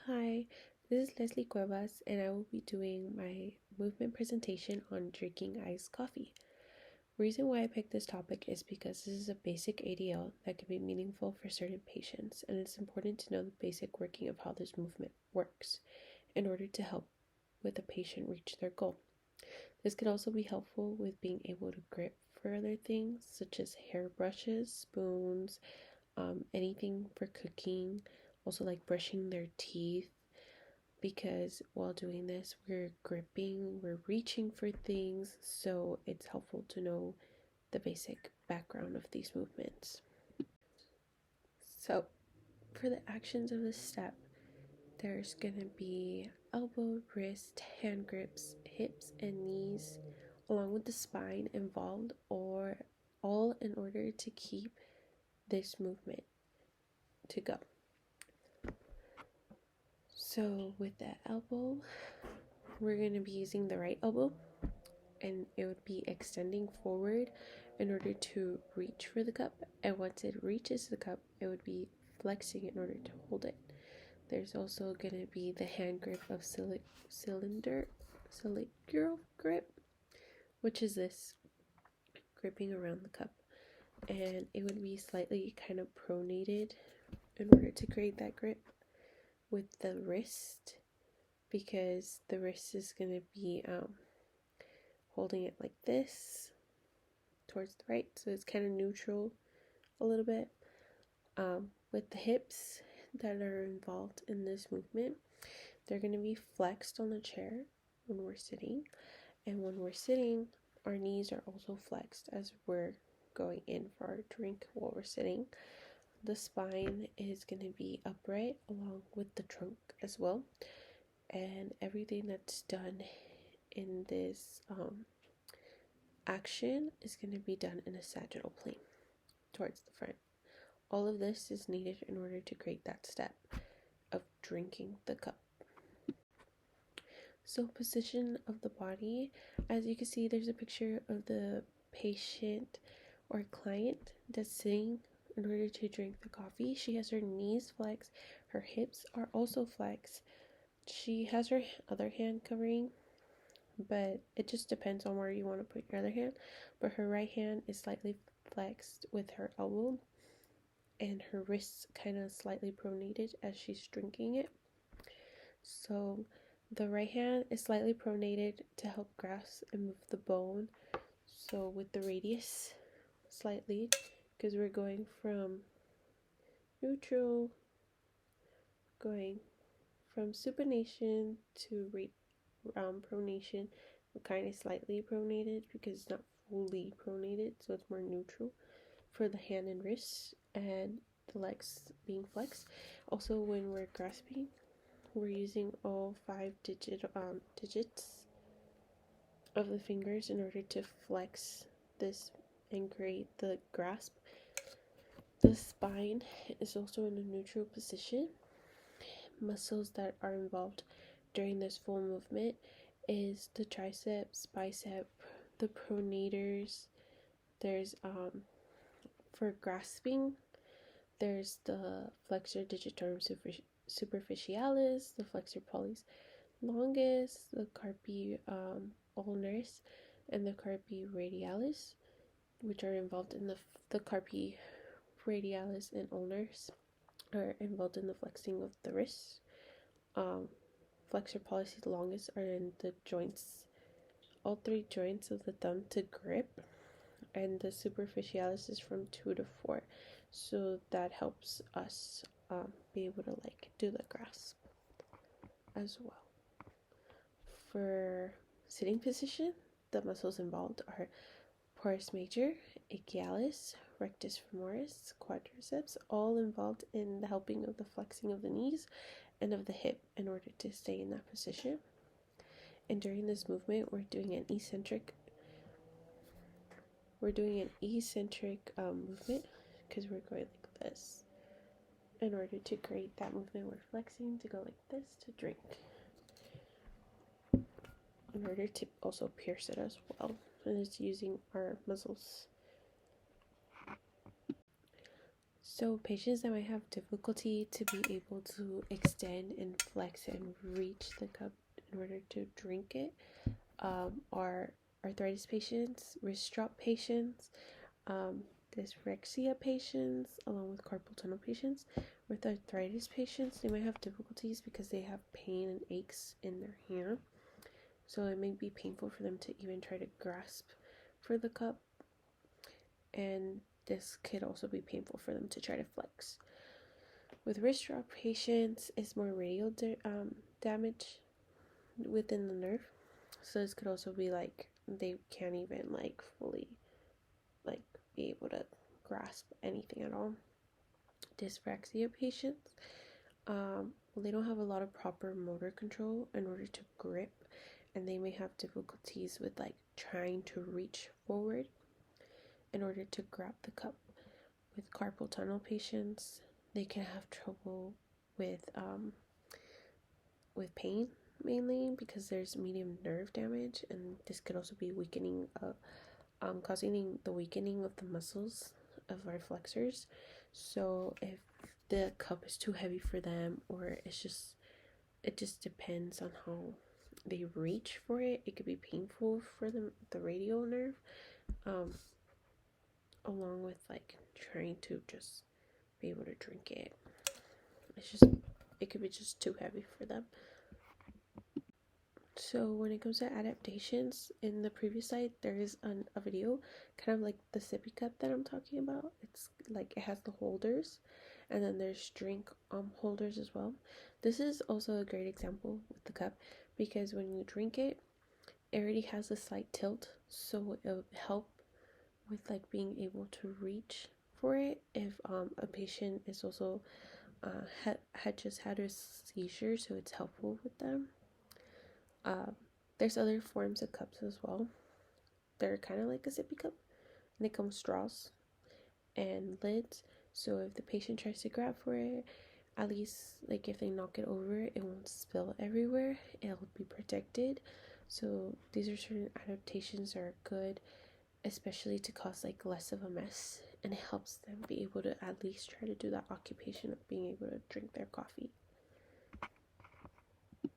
Hi, this is Leslie Cuevas, and I will be doing my movement presentation on drinking iced coffee. Reason why I picked this topic is because this is a basic ADL that can be meaningful for certain patients, and it's important to know the basic working of how this movement works in order to help with a patient reach their goal. This could also be helpful with being able to grip for other things such as hairbrushes, spoons, anything for cooking, also like brushing their teeth, because while doing this, we're gripping, we're reaching for things, so it's helpful to know the basic background of these movements. So, for the actions of this step, there's gonna be elbow, wrist, hand grips, hips, and knees, along with the spine involved, or all in order to keep this movement to go. So with the elbow, we're going to be using the right elbow, and it would be extending forward in order to reach for the cup, and once it reaches the cup, it would be flexing in order to hold it. There's also going to be the hand grip of cylindrical grip, which is this gripping around the cup, and it would be slightly kind of pronated in order to create that grip. With the wrist, because the wrist is going to be holding it like this towards the right, so it's kind of neutral a little bit. With the hips that are involved in this movement, they're going to be flexed on the chair when we're sitting, and when we're sitting, our knees are also flexed as we're going in for our drink while we're sitting. The spine is going to be upright along with the trunk as well, and everything that's done in this action is going to be done in a sagittal plane towards the front. All of this is needed in order to create that step of drinking the cup. So, position of the body, as you can see, there's a picture of the patient or client that's sitting in order to drink the coffee. She has her knees flexed, her hips are also flexed. She has her other hand covering, but it just depends on where you want to put your other hand. But her right hand is slightly flexed with her elbow, and her wrists kind of slightly pronated as she's drinking it. So the right hand is slightly pronated to help grasp and move the bone. So with the radius slightly, because we're going from neutral, going from supination to pronation. We're kind of slightly pronated because it's not fully pronated, so it's more neutral for the hand and wrist, and the legs being flexed. Also, when we're grasping, we're using all 5 digits of the fingers in order to flex this and create the grasp. The spine is also in a neutral position. Muscles that are involved during this full movement is the triceps, bicep, the pronators. There's for grasping, there's the flexor digitorum superficialis, the flexor pollicis longus, the carpi ulnaris, and the carpi radialis, which are involved in the carpi radialis and ulnaris are involved in the flexing of the wrists. Flexor pollicis longus are in the joints, all 3 joints of the thumb to grip, and the superficialis is from 2 to 4, so that helps us be able to do the grasp as well. For sitting position, the muscles involved are pars major, ischialis, rectus femoris, quadriceps, all involved in the helping of the flexing of the knees and of the hip in order to stay in that position. And during this movement, we're doing an eccentric movement, because we're going like this. In order to create that movement, we're flexing to go like this to drink, in order to also pierce it as well, and it's using our muscles. So patients that might have difficulty to be able to extend and flex and reach the cup in order to drink it are arthritis patients, wrist drop patients, um, dyspraxia patients, along with carpal tunnel patients. With arthritis patients, they might have difficulties because they have pain and aches in their hand. So it may be painful for them to even try to grasp for the cup. And this could also be painful for them to try to flex. With wrist drop patients, it's more radial damage within the nerve. So this could also be like they can't even like fully like be able to grasp anything at all. Dyspraxia patients, they don't have a lot of proper motor control in order to grip, and they may have difficulties with like trying to reach forward in order to grab the cup. With carpal tunnel patients, they can have trouble with pain, mainly because there's medium nerve damage, and this could also be weakening causing the weakening of the muscles of our flexors. So if the cup is too heavy for them, or it just depends on how they reach for it, it could be painful for them, the radial nerve, along with like trying to just be able to drink it. It could be just too heavy for them. So when it comes to adaptations, in the previous slide there is a video, kind of like the sippy cup that I'm talking about. It's like it has the holders, and then there's drink holders as well. This is also a great example with the cup, because when you drink it, it already has a slight tilt, so it'll help with like being able to reach for it if a patient is also had just had a seizure, so it's helpful with them. There's other forms of cups as well. They're kind of like a sippy cup, and it comes straws and lids. So if the patient tries to grab for it, at least like if they knock it over, it won't spill everywhere. It'll be protected. So these are certain adaptations that are good, especially to cause like less of a mess, and it helps them be able to at least try to do that occupation of being able to drink their coffee.